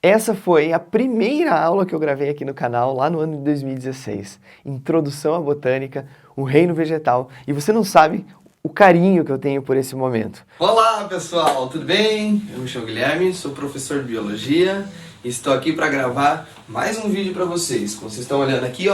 Essa foi a primeira aula que eu gravei aqui no canal, lá no ano de 2016. Introdução à Botânica, o Reino Vegetal. E você não sabe o carinho que eu tenho por esse momento. Olá pessoal, tudo bem? Eu me chamo Guilherme, sou professor de Biologia e estou aqui para gravar mais um vídeo para vocês. Como vocês estão olhando aqui,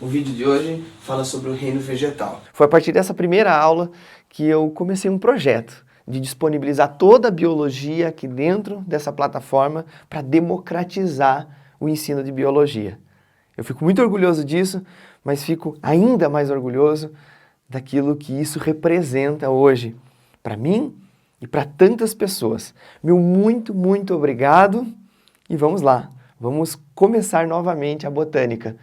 o vídeo de hoje fala sobre o Reino Vegetal. Foi a partir dessa primeira aula que eu comecei um projeto de disponibilizar toda a biologia aqui dentro dessa plataforma para democratizar o ensino de biologia. Eu fico muito orgulhoso disso, mas fico ainda mais orgulhoso daquilo que isso representa hoje para mim e para tantas pessoas. Meu muito obrigado e vamos lá, vamos começar novamente a botânica,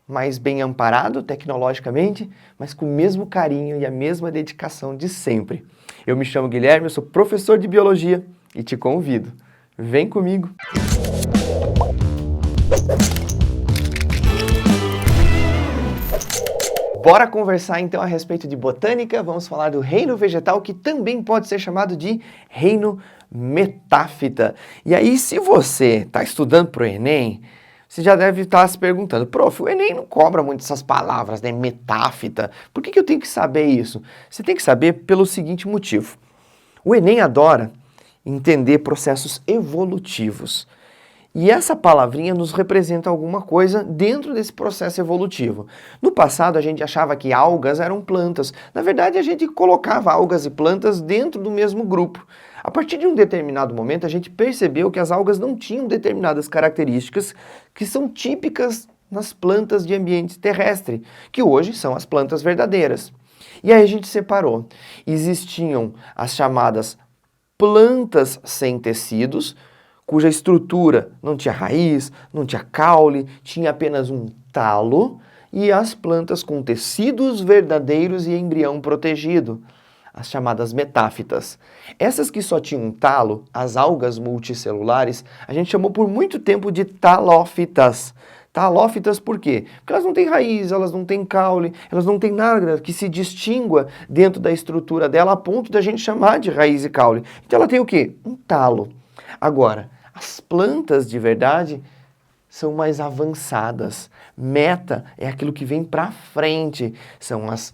mais bem amparado tecnologicamente, mas com o mesmo carinho e a mesma dedicação de sempre. Eu me chamo Guilherme, eu sou professor de biologia e te convido. Vem comigo! Bora conversar então a respeito de botânica, vamos falar do reino vegetal, que também pode ser chamado de reino metáfita. E aí, se você está estudando para o Enem, você já deve estar se perguntando, prof, o Enem não cobra muito essas palavras, né, metáfita, por que eu tenho que saber isso? Você tem que saber pelo seguinte motivo. O Enem adora entender processos evolutivos. E essa palavrinha nos representa alguma coisa dentro desse processo evolutivo. No passado, a gente achava que algas eram plantas. Na verdade, a gente colocava algas e plantas dentro do mesmo grupo. A partir de um determinado momento, a gente percebeu que as algas não tinham determinadas características que são típicas nas plantas de ambiente terrestre, que hoje são as plantas verdadeiras. E aí a gente separou. Existiam as chamadas plantas sem tecidos, cuja estrutura não tinha raiz, não tinha caule, tinha apenas um talo, e as plantas com tecidos verdadeiros e embrião protegido, as chamadas metáfitas. Essas que só tinham um talo, as algas multicelulares, a gente chamou por muito tempo de talófitas. Talófitas por quê? Porque elas não têm raiz, elas não têm caule, elas não têm nada que se distingua dentro da estrutura dela a ponto da gente chamar de raiz e caule. Então ela tem o quê? Um talo. Agora, as plantas de verdade são mais avançadas. Meta é aquilo que vem para frente. São as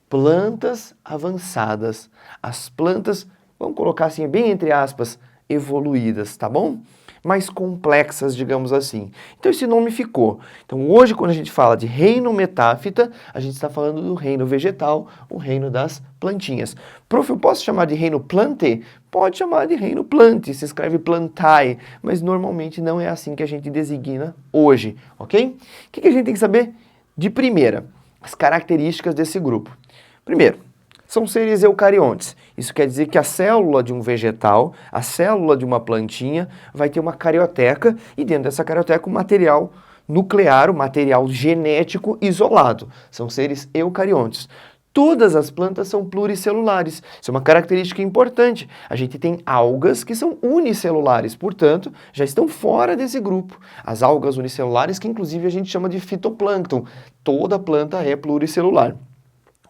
plantas avançadas. As plantas, vamos colocar assim, bem entre aspas, evoluídas, tá bom? Mais complexas, digamos assim. Então esse nome ficou. Então hoje, quando a gente fala de reino metáfita, a gente está falando do reino vegetal, o reino das plantinhas. Prof, eu posso chamar de reino plante? Pode chamar de reino plante, se escreve plantae, mas normalmente não é assim que a gente designa hoje, ok? O que a gente tem que saber de primeira? As características desse grupo. Primeiro, são seres eucariontes. Isso quer dizer que a célula de um vegetal, a célula de uma plantinha, vai ter uma carioteca e dentro dessa carioteca o material nuclear, o material genético isolado. São seres eucariontes. Todas as plantas são pluricelulares. Isso é uma característica importante. A gente tem algas que são unicelulares, portanto, já estão fora desse grupo. As algas unicelulares, que inclusive a gente chama de fitoplâncton. Toda planta é pluricelular.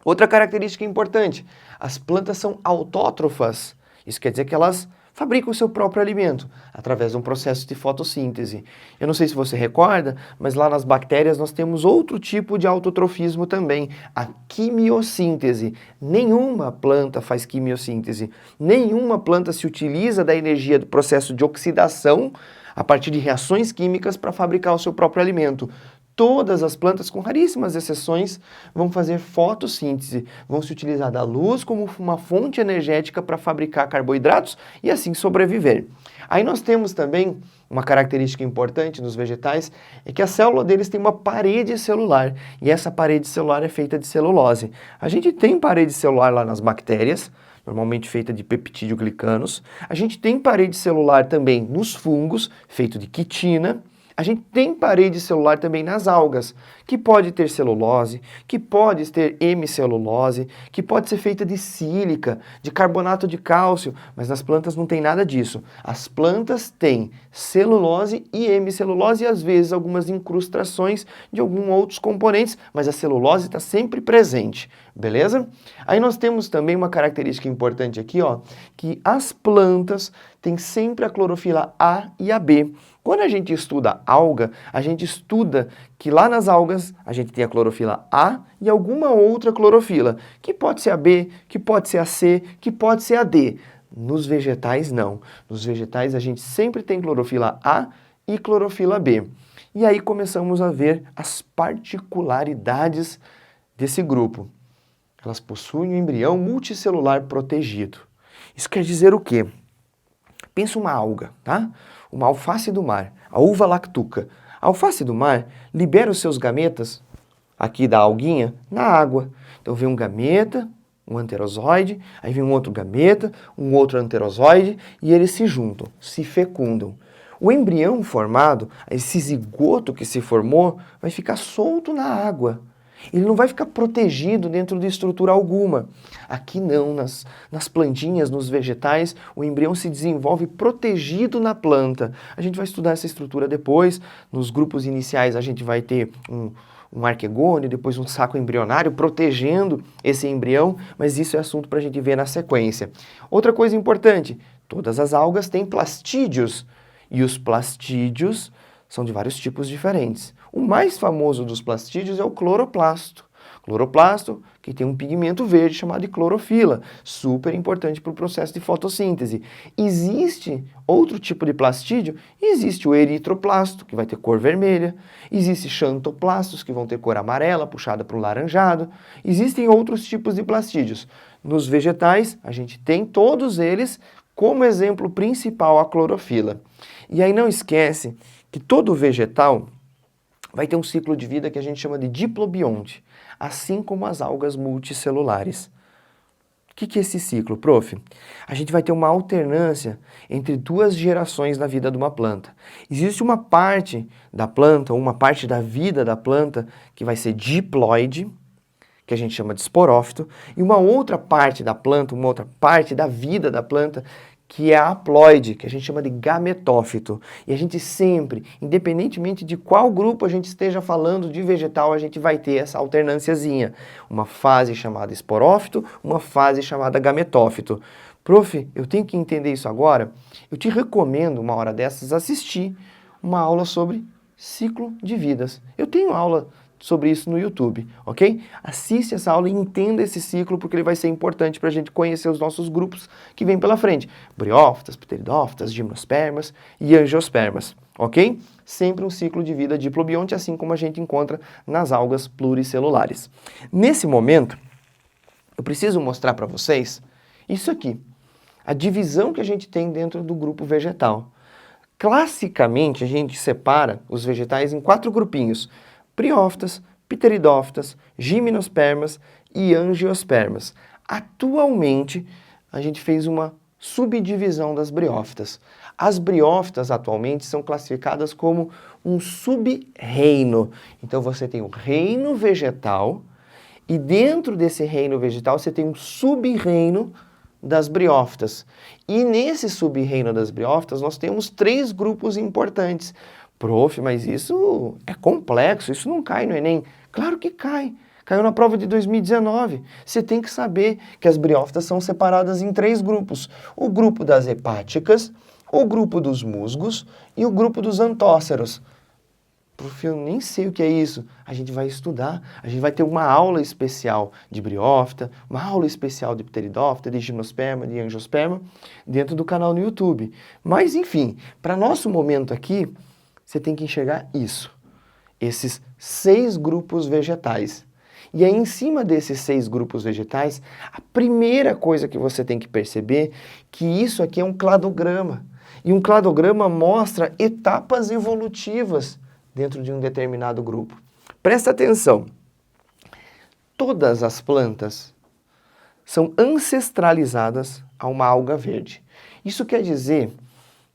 Outra característica importante, as plantas são autótrofas. Isso quer dizer que elas fabricam o seu próprio alimento através de um processo de fotossíntese. Eu não sei se você recorda, mas lá nas bactérias nós temos outro tipo de autotrofismo também, a quimiossíntese. Nenhuma planta faz quimiossíntese. Nenhuma planta se utiliza da energia do processo de oxidação a partir de reações químicas para fabricar o seu próprio alimento. Todas as plantas, com raríssimas exceções, vão fazer fotossíntese, vão se utilizar da luz como uma fonte energética para fabricar carboidratos e assim sobreviver. Aí nós temos também uma característica importante nos vegetais, é que a célula deles tem uma parede celular, e essa parede celular é feita de celulose. A gente tem parede celular lá nas bactérias, normalmente feita de peptídeo-glicanos. A gente tem parede celular também nos fungos, feito de quitina. A gente tem parede celular também nas algas, que pode ter celulose, que pode ter hemicelulose, que pode ser feita de sílica, de carbonato de cálcio, mas nas plantas não tem nada disso. As plantas têm celulose e hemicelulose e às vezes algumas incrustações de alguns outros componentes, mas a celulose está sempre presente, beleza? Aí nós temos também uma característica importante aqui, que as plantas têm sempre a clorofila A e a B. Quando a gente estuda alga, a gente estuda que lá nas algas a gente tem a clorofila A e alguma outra clorofila, que pode ser a B, que pode ser a C, que pode ser a D. Nos vegetais, não. Nos vegetais a gente sempre tem clorofila A e clorofila B. E aí começamos a ver as particularidades desse grupo. Elas possuem um embrião multicelular protegido. Isso quer dizer o quê? Pensa uma alga, tá? Uma alface do mar, a uva lactuca. A alface do mar libera os seus gametas, aqui da alguinha, na água. Então vem um gameta, um anterozoide, aí vem um outro gameta, um outro anterozoide, e eles se juntam, se fecundam. O embrião formado, esse zigoto que se formou, vai ficar solto na água. Ele não vai ficar protegido dentro de estrutura alguma. Aqui não, nas plantinhas, nos vegetais, o embrião se desenvolve protegido na planta. A gente vai estudar essa estrutura depois. Nos grupos iniciais a gente vai ter um arquegônio, depois um saco embrionário protegendo esse embrião, mas isso é assunto para a gente ver na sequência. Outra coisa importante, todas as algas têm plastídeos, e os plastídeos são de vários tipos diferentes. O mais famoso dos plastídeos é o cloroplasto. Cloroplasto, que tem um pigmento verde chamado de clorofila, super importante para o processo de fotossíntese. Existe outro tipo de plastídeo, existe o eritroplasto, que vai ter cor vermelha, existe xantoplastos, que vão ter cor amarela, puxada para o laranjado, existem outros tipos de plastídeos. Nos vegetais, a gente tem todos eles, como exemplo principal a clorofila. E aí não esquece que todo vegetal vai ter um ciclo de vida que a gente chama de diplobionte, assim como as algas multicelulares. O que é esse ciclo, prof? A gente vai ter uma alternância entre duas gerações na vida de uma planta. Existe uma parte da planta, ou uma parte da vida da planta, que vai ser diploide, que a gente chama de esporófito, e uma outra parte da planta, uma outra parte da vida da planta, que é a haploide, que a gente chama de gametófito. E a gente sempre, independentemente de qual grupo a gente esteja falando de vegetal, a gente vai ter essa alternânciazinha. Uma fase chamada esporófito, uma fase chamada gametófito. Prof, eu tenho que entender isso agora? Eu te recomendo, uma hora dessas, assistir uma aula sobre ciclo de vidas. Eu tenho aula sobre isso no YouTube, ok? Assiste essa aula e entenda esse ciclo, porque ele vai ser importante para a gente conhecer os nossos grupos que vêm pela frente. Briófitas, pteridófitas, gimnospermas e angiospermas, ok? Sempre um ciclo de vida diplobionte, assim como a gente encontra nas algas pluricelulares. Nesse momento, eu preciso mostrar para vocês isso aqui, a divisão que a gente tem dentro do grupo vegetal. Classicamente, a gente separa os vegetais em 4 grupinhos: briófitas, pteridófitas, gimnospermas e angiospermas. Atualmente, a gente fez uma subdivisão das briófitas. As briófitas, atualmente, são classificadas como um sub-reino. Então, você tem o reino vegetal e dentro desse reino vegetal você tem um sub-reino das briófitas. E nesse sub-reino das briófitas, nós temos 3 grupos importantes. Prof, mas isso é complexo, isso não cai no Enem. Claro que cai. Caiu na prova de 2019. Você tem que saber que as briófitas são separadas em 3 grupos. O grupo das hepáticas, o grupo dos musgos e o grupo dos antóceros. Prof, eu nem sei o que é isso. A gente vai estudar, a gente vai ter uma aula especial de briófita, uma aula especial de pteridófita, de gimnosperma, de angiosperma, dentro do canal no YouTube. Mas, enfim, para nosso momento aqui, você tem que enxergar isso, esses 6 grupos vegetais. E aí, em cima desses 6 grupos vegetais, a primeira coisa que você tem que perceber que isso aqui é um cladograma. E um cladograma mostra etapas evolutivas dentro de um determinado grupo. Presta atenção, todas as plantas são ancestralizadas a uma alga verde. Isso quer dizer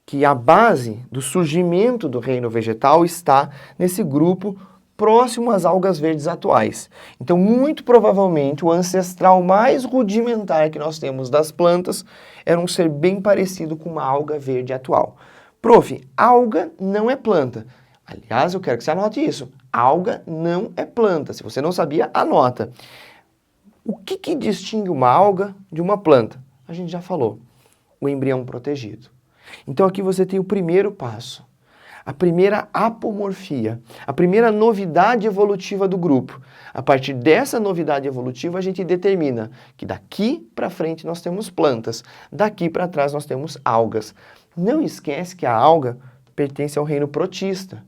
que a base do surgimento do reino vegetal está nesse grupo próximo às algas verdes atuais. Então, muito provavelmente, o ancestral mais rudimentar que nós temos das plantas era um ser bem parecido com uma alga verde atual. Prof, alga não é planta. Aliás, eu quero que você anote isso. Alga não é planta. Se você não sabia, anota. O que distingue uma alga de uma planta? A gente já falou. O embrião protegido. Então aqui você tem o primeiro passo. a primeira apomorfia, a primeira novidade evolutiva do grupo. A partir dessa novidade evolutiva, a gente determina que daqui para frente nós temos plantas, daqui para trás nós temos algas. Não esquece que a alga pertence ao reino protista,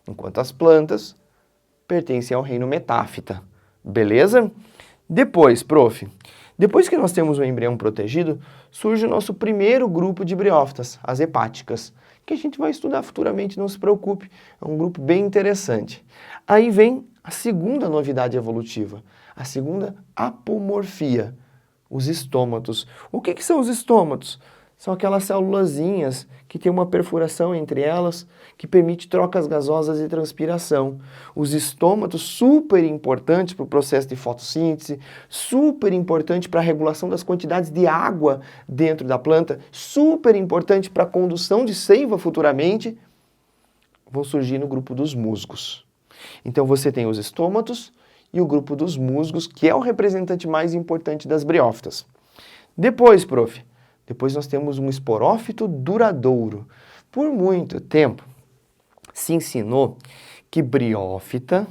enquanto as plantas pertencem ao reino metáfita. Beleza? Depois, depois que nós temos o embrião protegido, surge o nosso primeiro grupo de briófitas, as hepáticas, que a gente vai estudar futuramente, não se preocupe, é um grupo bem interessante. Aí vem a segunda novidade evolutiva, a segunda apomorfia, os estômatos. O que são os estômatos? São aquelas célulazinhas que tem uma perfuração entre elas que permite trocas gasosas e transpiração. Os estômatos, super importantes para o processo de fotossíntese, super importante para a regulação das quantidades de água dentro da planta, super importante para a condução de seiva futuramente, vão surgir no grupo dos musgos. Então você tem os estômatos e o grupo dos musgos, que é o representante mais importante das briófitas. Depois nós temos um esporófito duradouro. Por muito tempo se ensinou que briófita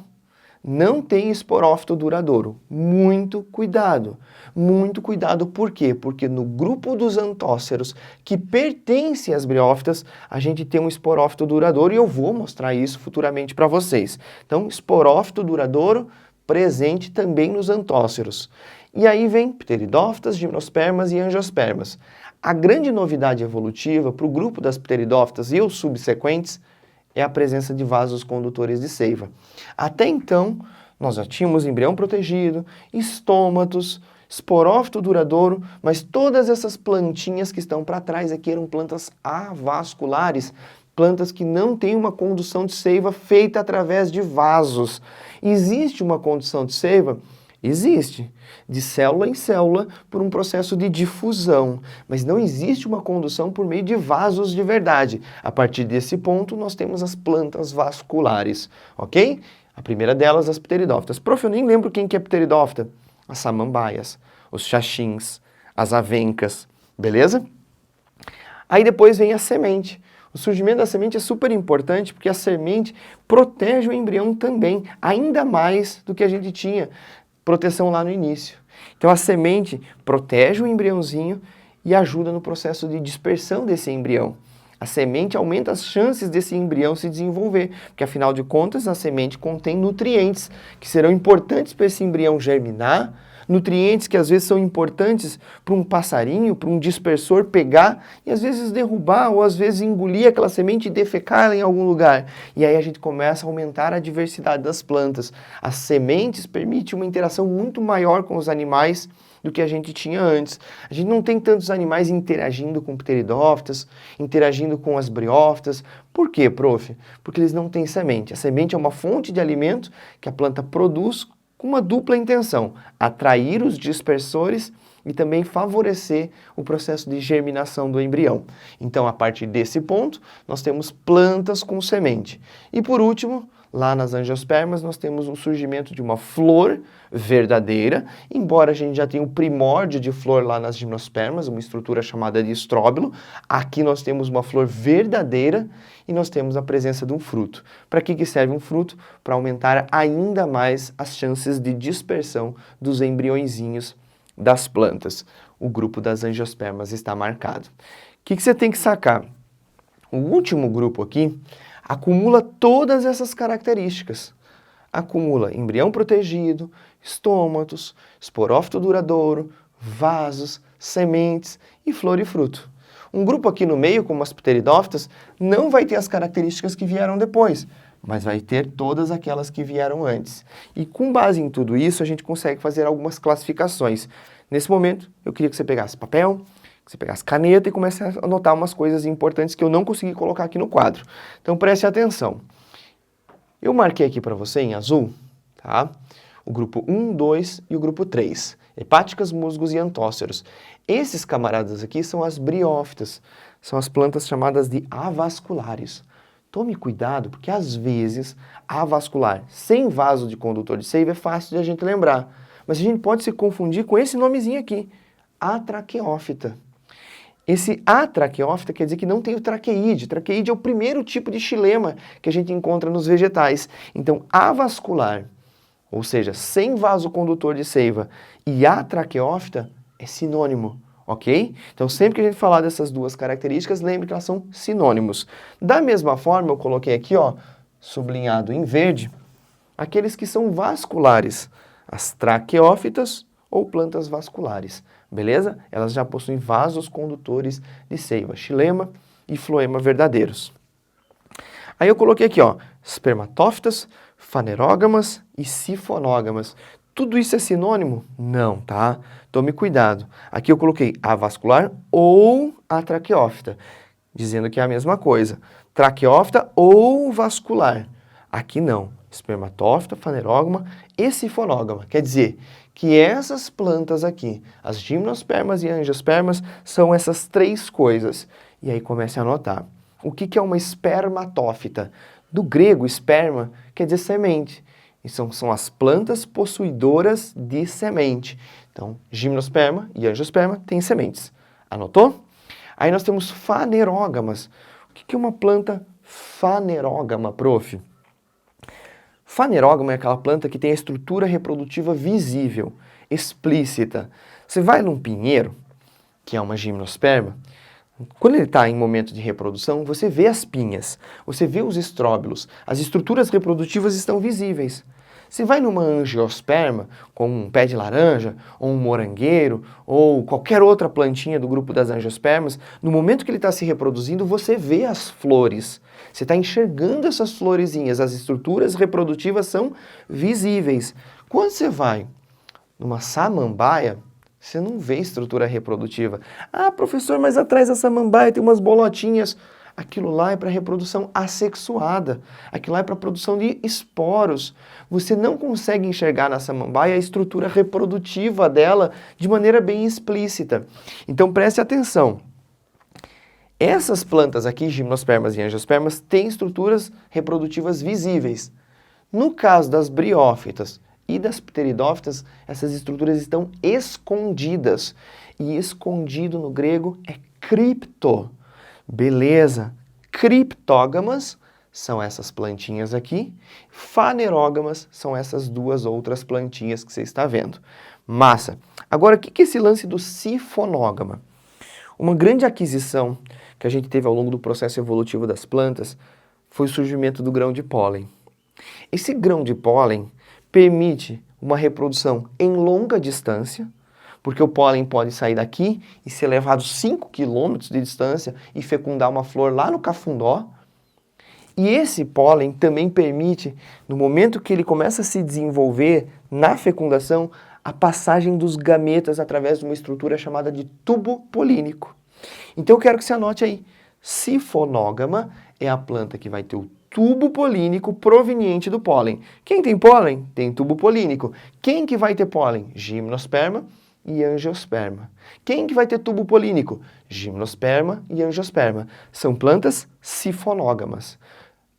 não tem esporófito duradouro. Muito cuidado. Muito cuidado, por quê? Porque no grupo dos antóceros, que pertence às briófitas, a gente tem um esporófito duradouro e eu vou mostrar isso futuramente para vocês. Então, esporófito duradouro presente também nos antóceros. E aí vem pteridófitas, gimnospermas e angiospermas. A grande novidade evolutiva para o grupo das pteridófitas e os subsequentes é a presença de vasos condutores de seiva. Até então, nós já tínhamos embrião protegido, estômatos, esporófito duradouro, mas todas essas plantinhas que estão para trás aqui eram plantas avasculares, plantas que não têm uma condução de seiva feita através de vasos. Existe uma condução de seiva? Existe, de célula em célula, por um processo de difusão, mas não existe uma condução por meio de vasos de verdade. A partir desse ponto, nós temos as plantas vasculares, ok? A primeira delas, as pteridófitas. Prof, eu nem lembro quem que é pteridófita. As samambaias, os xaxins, as avencas, beleza? Aí depois vem a semente. O surgimento da semente é super importante porque a semente protege o embrião também, ainda mais do que a gente tinha proteção lá no início. Então a semente protege o embriãozinho e ajuda no processo de dispersão desse embrião. A semente aumenta as chances desse embrião se desenvolver, porque afinal de contas a semente contém nutrientes que serão importantes para esse embrião germinar, nutrientes que às vezes são importantes para um passarinho, para um dispersor pegar e às vezes derrubar ou às vezes engolir aquela semente e defecar ela em algum lugar. E aí a gente começa a aumentar a diversidade das plantas. As sementes permitem uma interação muito maior com os animais do que a gente tinha antes. A gente não tem tantos animais interagindo com pteridófitas, interagindo com as briófitas. Por quê, prof? Porque eles não têm semente. A semente é uma fonte de alimento que a planta produz com uma dupla intenção, atrair os dispersores e também favorecer o processo de germinação do embrião. Então, a partir desse ponto, nós temos plantas com semente. E por último, lá nas angiospermas, nós temos o surgimento de uma flor verdadeira, embora a gente já tenha o primórdio de flor lá nas gimnospermas, uma estrutura chamada de estróbilo, aqui nós temos uma flor verdadeira e nós temos a presença de um fruto. Para que serve um fruto? Para aumentar ainda mais as chances de dispersão dos embriõezinhos das plantas. O grupo das angiospermas está marcado. O que você tem que sacar? O último grupo aqui acumula todas essas características. Acumula embrião protegido, estômatos, esporófito duradouro, vasos, sementes e flor e fruto. Um grupo aqui no meio, como as pteridófitas, não vai ter as características que vieram depois, mas vai ter todas aquelas que vieram antes. E com base em tudo isso, a gente consegue fazer algumas classificações. Nesse momento, eu queria que você pegasse papel, que você pegasse caneta e começasse a anotar umas coisas importantes que eu não consegui colocar aqui no quadro. Então preste atenção. Eu marquei aqui para você em azul, tá? O grupo 1, 2 e o grupo 3. Hepáticas, musgos e antóceros. Esses camaradas aqui são as briófitas. São as plantas chamadas de avasculares. Tome cuidado, porque às vezes avascular sem vaso de condutor de seiva é fácil de a gente lembrar. Mas a gente pode se confundir com esse nomezinho aqui, atraqueófita. Esse atraqueófita quer dizer que não tem o traqueíde. Traqueíde é o primeiro tipo de xilema que a gente encontra nos vegetais. Então, avascular, ou seja, sem vaso condutor de seiva, e atraqueófita é sinônimo, ok? Então, sempre que a gente falar dessas duas características, lembre que elas são sinônimos. Da mesma forma, eu coloquei aqui, ó, sublinhado em verde, aqueles que são vasculares, as traqueófitas ou plantas vasculares, beleza? Elas já possuem vasos condutores de seiva, xilema e floema verdadeiros. Aí eu coloquei aqui, ó, espermatófitas, fanerógamas e sifonógamas. Tudo isso é sinônimo? Não, tá? Tome cuidado. Aqui eu coloquei avascular ou atraqueófita, dizendo que é a mesma coisa. Traqueófita ou vascular. Aqui não. Espermatófita, fanerógama e sifonógama. Quer dizer que essas plantas aqui, as gimnospermas e angiospermas, são essas três coisas. E aí comece a anotar. O que é uma espermatófita? Do grego, esperma quer dizer semente. E são as plantas possuidoras de semente. Então, gimnosperma e angiosperma têm sementes. Anotou? Aí nós temos fanerógamas. O que é uma planta fanerógama, prof? Fanerógama é aquela planta que tem a estrutura reprodutiva visível, explícita. Você vai num pinheiro, que é uma gimnosperma, quando ele está em momento de reprodução, você vê as pinhas, você vê os estróbilos, as estruturas reprodutivas estão visíveis. Você vai numa angiosperma, como um pé de laranja, ou um morangueiro, ou qualquer outra plantinha do grupo das angiospermas, no momento que ele está se reproduzindo, você vê as flores. Você está enxergando essas florezinhas, as estruturas reprodutivas são visíveis. Quando você vai numa samambaia, você não vê estrutura reprodutiva. Ah, professor, mas atrás da samambaia tem umas bolotinhas. Aquilo lá é para reprodução assexuada. Aquilo lá é para produção de esporos. Você não consegue enxergar na samambaia a estrutura reprodutiva dela de maneira bem explícita. Então preste atenção. Essas plantas aqui, gimnospermas e angiospermas, têm estruturas reprodutivas visíveis. No caso das briófitas e das pteridófitas, essas estruturas estão escondidas. E escondido no grego é cripto. Beleza. Criptógamas são essas plantinhas aqui. Fanerógamas são essas duas outras plantinhas que você está vendo. Massa. Agora, o que é esse lance do sifonógama? Uma grande aquisição que a gente teve ao longo do processo evolutivo das plantas foi o surgimento do grão de pólen. Esse grão de pólen permite uma reprodução em longa distância, porque o pólen pode sair daqui e ser levado 5 km de distância e fecundar uma flor lá no cafundó. E esse pólen também permite, no momento que ele começa a se desenvolver na fecundação, a passagem dos gametas através de uma estrutura chamada de tubo polínico. Então eu quero que você anote aí, sifonógama é a planta que vai ter o tubo polínico proveniente do pólen. Quem tem pólen? Tem tubo polínico. Quem que vai ter pólen? Gimnosperma e angiosperma. Quem que vai ter tubo polínico? Gimnosperma e angiosperma. São plantas sifonógamas.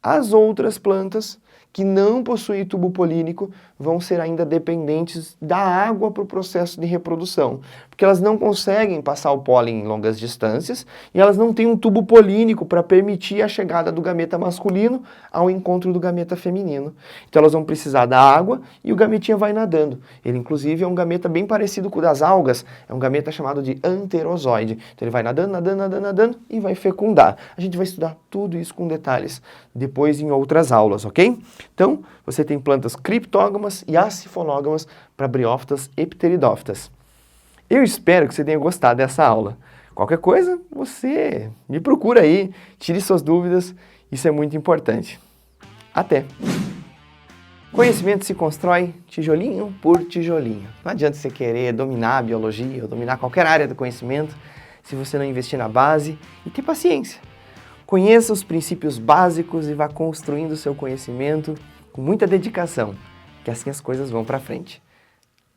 As outras plantas que não possuem tubo polínico vão ser ainda dependentes da água para o processo de reprodução, porque elas não conseguem passar o pólen em longas distâncias e elas não têm um tubo polínico para permitir a chegada do gameta masculino ao encontro do gameta feminino. Então elas vão precisar da água e o gametinha vai nadando. Ele inclusive é um gameta bem parecido com o das algas, é um gameta chamado de anterozoide. Então ele vai nadando, nadando, nadando, nadando e vai fecundar. A gente vai estudar tudo isso com detalhes depois em outras aulas, ok? Então, você tem plantas criptógamas e acifonógamas para briófitas e pteridófitas. Eu espero que você tenha gostado dessa aula. Qualquer coisa, você me procura aí, tire suas dúvidas, isso é muito importante. Até! Conhecimento se constrói tijolinho por tijolinho. Não adianta você querer dominar a biologia ou dominar qualquer área do conhecimento se você não investir na base e ter paciência. Conheça os princípios básicos e vá construindo o seu conhecimento com muita dedicação, que assim as coisas vão para frente.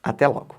Até logo!